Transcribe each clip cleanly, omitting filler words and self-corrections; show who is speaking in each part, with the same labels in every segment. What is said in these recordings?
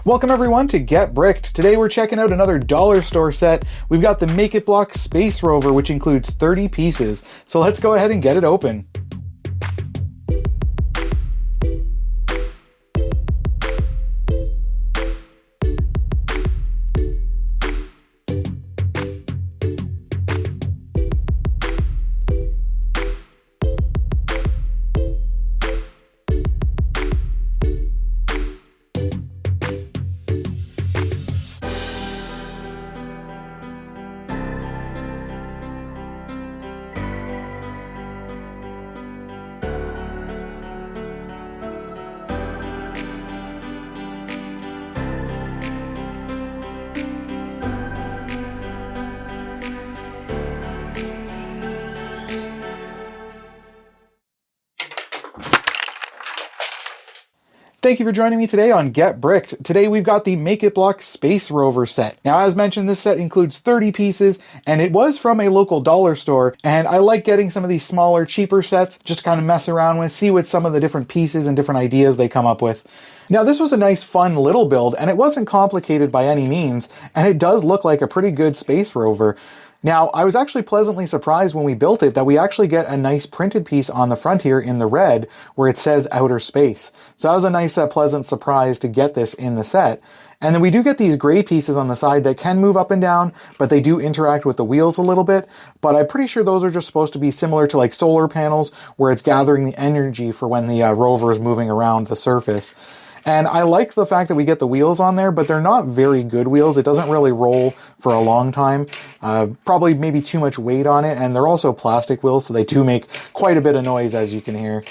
Speaker 1: Welcome everyone to Get Bricked. Today we're checking out another dollar store set. We've got the Make It Block Space Rover, which includes 30 pieces. So let's go ahead and get it open. Thank you for joining me today on Get Bricked. Today we've got the Make It Block Space Rover set. Now, as mentioned, this set includes 30 pieces, and it was from a local dollar store, and I like getting some of these smaller, cheaper sets just to kind of mess around with, see what some of the different pieces and different ideas they come up with. Now, this was a nice, fun little build, and it wasn't complicated by any means, and it does look like a pretty good space rover. Now, I was actually pleasantly surprised when we built it that we actually get a nice printed piece on the front here in the red where it says outer space. So that was a nice pleasant surprise to get this in the set. And then we do get these gray pieces on the side that can move up and down, but they do interact with the wheels a little bit. But I'm pretty sure those are just supposed to be similar to like solar panels where it's gathering the energy for when the rover is moving around the surface. And I like the fact that we get the wheels on there, but they're not very good wheels. It doesn't really roll for a long time. Probably maybe too much weight on it, and they're also plastic wheels, so they do make quite a bit of noise, as you can hear.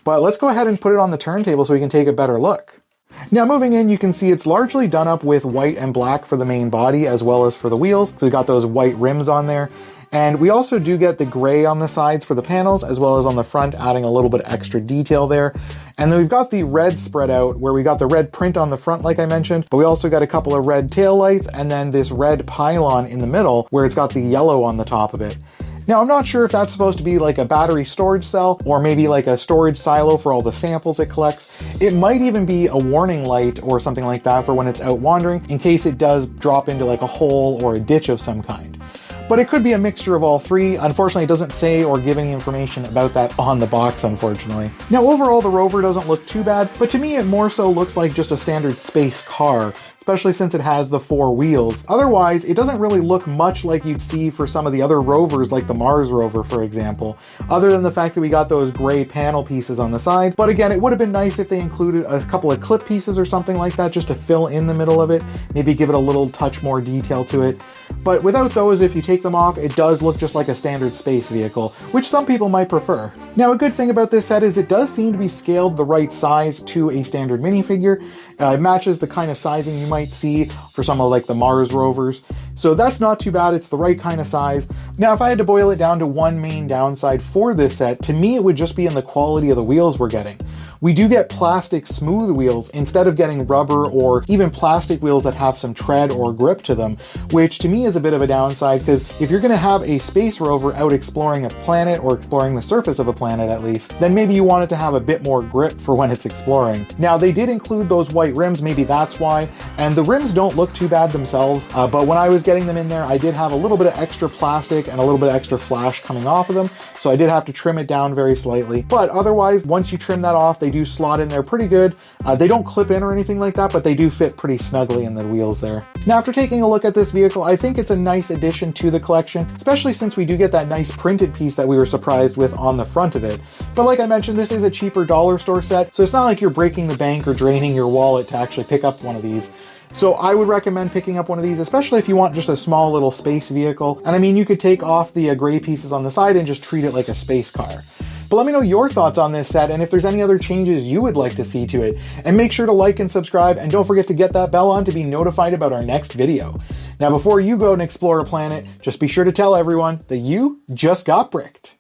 Speaker 1: But let's go ahead and put it on the turntable so we can take a better look. Now, moving in, you can see it's largely done up with white and black for the main body as well as for the wheels. So we've got those white rims on there. And we also do get the gray on the sides for the panels as well as on the front, adding a little bit extra detail there. And then we've got the red spread out where we got the red print on the front, like I mentioned, but we also got a couple of red tail lights and then this red pylon in the middle where it's got the yellow on the top of it. Now, I'm not sure if that's supposed to be like a battery storage cell or maybe like a storage silo for all the samples it collects. It might even be a warning light or something like that for when it's out wandering in case it does drop into like a hole or a ditch of some kind. But it could be a mixture of all three. Unfortunately, it doesn't say or give any information about that on the box, unfortunately. Now, overall, the rover doesn't look too bad, but to me, it more so looks like just a standard space car, especially since it has the 4 wheels. Otherwise, it doesn't really look much like you'd see for some of the other rovers, like the Mars rover, for example, other than the fact that we got those gray panel pieces on the side. But again, it would have been nice if they included a couple of clip pieces or something like that just to fill in the middle of it, maybe give it a little touch more detail to it. But without those, if you take them off, it does look just like a standard space vehicle, which some people might prefer. Now, a good thing about this set is it does seem to be scaled the right size to a standard minifigure. It matches the kind of sizing you might see for some of like the Mars rovers. So that's not too bad, it's the right kind of size. Now, if I had to boil it down to one main downside for this set, to me it would just be in the quality of the wheels we're getting. We do get plastic smooth wheels instead of getting rubber or even plastic wheels that have some tread or grip to them, which to me is a bit of a downside because if you're going to have a space rover out exploring a planet or exploring the surface of a planet at least, then maybe you want it to have a bit more grip for when it's exploring. Now, they did include those white rims, maybe that's why, and the rims don't look too bad themselves, but when I was getting them in there, I did have a little bit of extra plastic and a little bit of extra flash coming off of them, so I did have to trim it down very slightly. But otherwise, once you trim that off, they do slot in there pretty good. They don't clip in or anything like that, but they do fit pretty snugly in the wheels there. Now, after taking a look at this vehicle, I think it's a nice addition to the collection, especially since we do get that nice printed piece that we were surprised with on the front of it. But like I mentioned, this is a cheaper dollar store set, so it's not like you're breaking the bank or draining your wallet to actually pick up one of these. So I would recommend picking up one of these, especially if you want just a small little space vehicle. And I mean, you could take off the gray pieces on the side and just treat it like a space car. But let me know your thoughts on this set and if there's any other changes you would like to see to it. And make sure to like and subscribe, and don't forget to get that bell on to be notified about our next video. Now, before you go and explore a planet, just be sure to tell everyone that you just got bricked.